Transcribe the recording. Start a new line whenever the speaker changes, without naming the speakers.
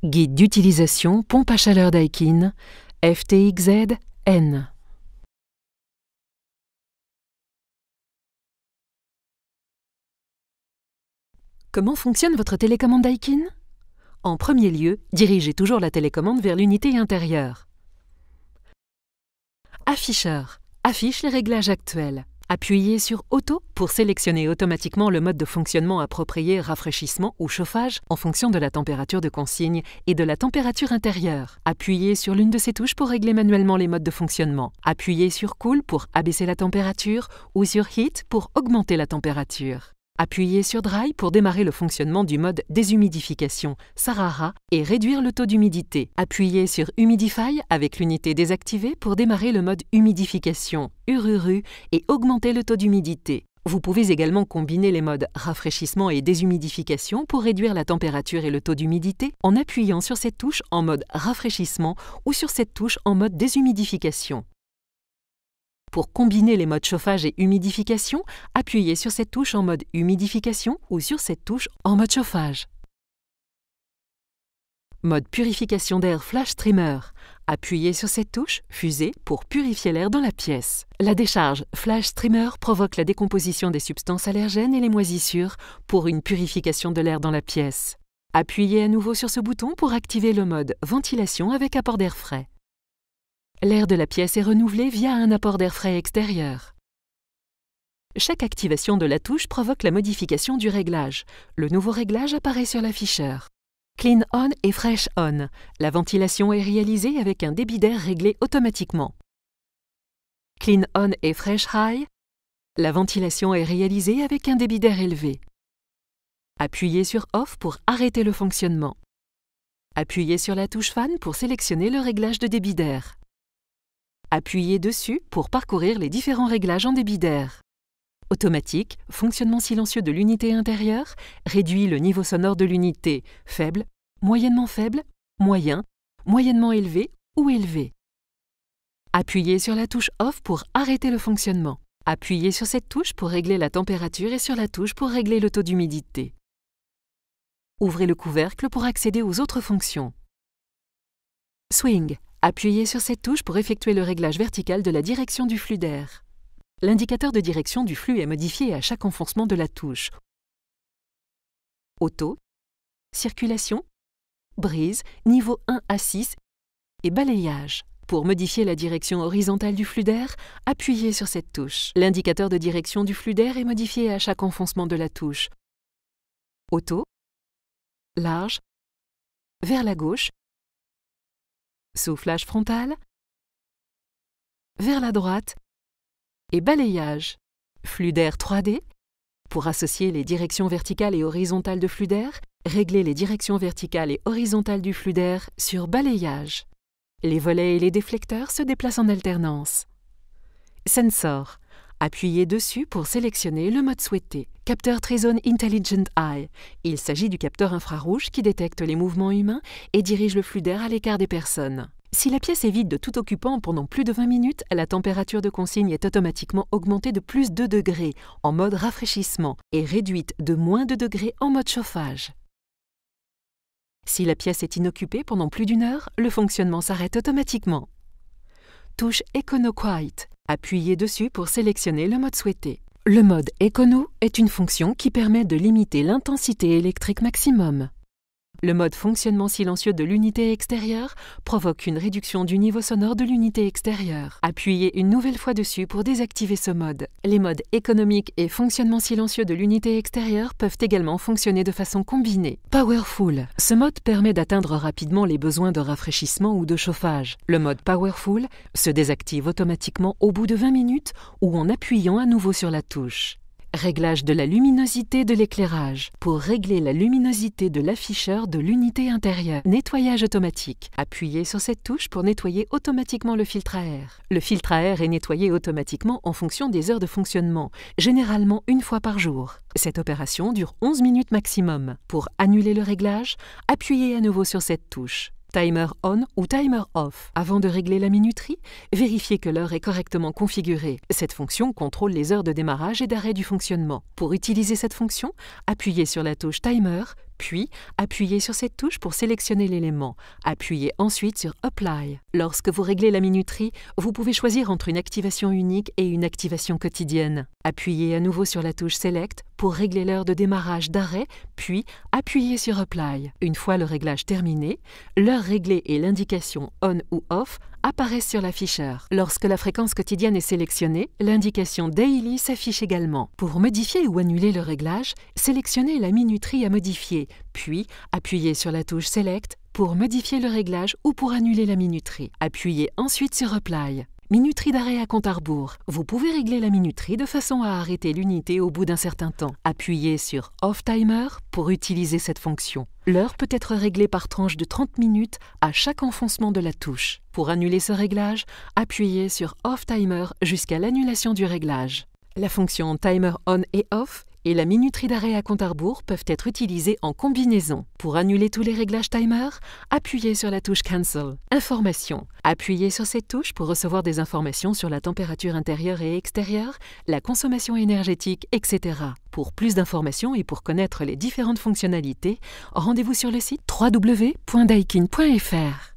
Guide d'utilisation pompe à chaleur Daikin FTXZ N. Comment fonctionne votre télécommande Daikin? En premier lieu, dirigez toujours la télécommande vers l'unité intérieure. Afficheur affiche les réglages actuels. Appuyez sur Auto pour sélectionner automatiquement le mode de fonctionnement approprié rafraîchissement ou chauffage en fonction de la température de consigne et de la température intérieure. Appuyez sur l'une de ces touches pour régler manuellement les modes de fonctionnement. Appuyez sur Cool pour abaisser la température ou sur Heat pour augmenter la température. Appuyez sur Dry pour démarrer le fonctionnement du mode déshumidification Sarara et réduire le taux d'humidité. Appuyez sur Humidify avec l'unité désactivée pour démarrer le mode humidification Ururu et augmenter le taux d'humidité. Vous pouvez également combiner les modes rafraîchissement et déshumidification pour réduire la température et le taux d'humidité en appuyant sur cette touche en mode rafraîchissement ou sur cette touche en mode déshumidification. Pour combiner les modes chauffage et humidification, appuyez sur cette touche en mode humidification ou sur cette touche en mode chauffage. Mode purification d'air Flash Streamer. Appuyez sur cette touche fusée pour purifier l'air dans la pièce. La décharge Flash Streamer provoque la décomposition des substances allergènes et les moisissures pour une purification de l'air dans la pièce. Appuyez à nouveau sur ce bouton pour activer le mode ventilation avec apport d'air frais. L'air de la pièce est renouvelé via un apport d'air frais extérieur. Chaque activation de la touche provoque la modification du réglage. Le nouveau réglage apparaît sur l'afficheur. Clean On et Fresh On. La ventilation est réalisée avec un débit d'air réglé automatiquement. Clean On et Fresh High. La ventilation est réalisée avec un débit d'air élevé. Appuyez sur Off pour arrêter le fonctionnement. Appuyez sur la touche Fan pour sélectionner le réglage de débit d'air. Appuyez dessus pour parcourir les différents réglages en débit d'air. Automatique, fonctionnement silencieux de l'unité intérieure, réduit le niveau sonore de l'unité, faible, moyen, moyennement élevé ou élevé. Appuyez sur la touche Off pour arrêter le fonctionnement. Appuyez sur cette touche pour régler la température et sur la touche pour régler le taux d'humidité. Ouvrez le couvercle pour accéder aux autres fonctions. Swing. Appuyez sur cette touche pour effectuer le réglage vertical de la direction du flux d'air. L'indicateur de direction du flux est modifié à chaque enfoncement de la touche. Auto, circulation, brise, niveau 1 à 6 et balayage. Pour modifier la direction horizontale du flux d'air, appuyez sur cette touche. L'indicateur de direction du flux d'air est modifié à chaque enfoncement de la touche. Auto, large, vers la gauche, soufflage frontal, vers la droite et balayage. Flux d'air 3D. Pour associer les directions verticales et horizontales de flux d'air, réglez les directions verticales et horizontales du flux d'air sur balayage. Les volets et les déflecteurs se déplacent en alternance. Sensor. Appuyez dessus pour sélectionner le mode souhaité. Capteur Trizone Intelligent Eye. Il s'agit du capteur infrarouge qui détecte les mouvements humains et dirige le flux d'air à l'écart des personnes. Si la pièce est vide de tout occupant pendant plus de 20 minutes, la température de consigne est automatiquement augmentée de plus 2 degrés en mode rafraîchissement et réduite de moins 2 degrés en mode chauffage. Si la pièce est inoccupée pendant plus d'1 heure, le fonctionnement s'arrête automatiquement. Touche Econo Quiet. Appuyez dessus pour sélectionner le mode souhaité. Le mode Econo est une fonction qui permet de limiter l'intensité électrique maximum. Le mode fonctionnement silencieux de l'unité extérieure provoque une réduction du niveau sonore de l'unité extérieure. Appuyez une nouvelle fois dessus pour désactiver ce mode. Les modes économique et fonctionnement silencieux de l'unité extérieure peuvent également fonctionner de façon combinée. Powerful. Ce mode permet d'atteindre rapidement les besoins de rafraîchissement ou de chauffage. Le mode Powerful se désactive automatiquement au bout de 20 minutes ou en appuyant à nouveau sur la touche. Réglage de la luminosité de l'éclairage. Pour régler la luminosité de l'afficheur de l'unité intérieure. Nettoyage automatique. Appuyez sur cette touche pour nettoyer automatiquement le filtre à air. Le filtre à air est nettoyé automatiquement en fonction des heures de fonctionnement, généralement 1 fois par jour. Cette opération dure 11 minutes maximum. Pour annuler le réglage, appuyez à nouveau sur cette touche. Timer on ou timer off. Avant de régler la minuterie, vérifiez que l'heure est correctement configurée. Cette fonction contrôle les heures de démarrage et d'arrêt du fonctionnement. Pour utiliser cette fonction, appuyez sur la touche timer, Puis, appuyez sur cette touche pour sélectionner l'élément. Appuyez ensuite sur Apply. Lorsque vous réglez la minuterie, vous pouvez choisir entre une activation unique et une activation quotidienne. Appuyez à nouveau sur la touche Select pour régler l'heure de démarrage d'arrêt, puis appuyez sur Apply. Une fois le réglage terminé, l'heure réglée et l'indication On ou Off apparaissent sur l'afficheur. Lorsque la fréquence quotidienne est sélectionnée, l'indication Daily s'affiche également. Pour modifier ou annuler le réglage, sélectionnez la minuterie à modifier, puis appuyez sur la touche Select pour modifier le réglage ou pour annuler la minuterie. Appuyez ensuite sur Apply. Minuterie d'arrêt à compte à rebours. Vous pouvez régler la minuterie de façon à arrêter l'unité au bout d'un certain temps. Appuyez sur Off Timer pour utiliser cette fonction. L'heure peut être réglée par tranche de 30 minutes à chaque enfoncement de la touche. Pour annuler ce réglage, appuyez sur Off Timer jusqu'à l'annulation du réglage. La fonction Timer On et Off et la minuterie d'arrêt à compte à rebours peuvent être utilisées en combinaison. Pour annuler tous les réglages timer, appuyez sur la touche Cancel. Informations. Appuyez sur cette touche pour recevoir des informations sur la température intérieure et extérieure, la consommation énergétique, etc. Pour plus d'informations et pour connaître les différentes fonctionnalités, rendez-vous sur le site www.daikin.fr.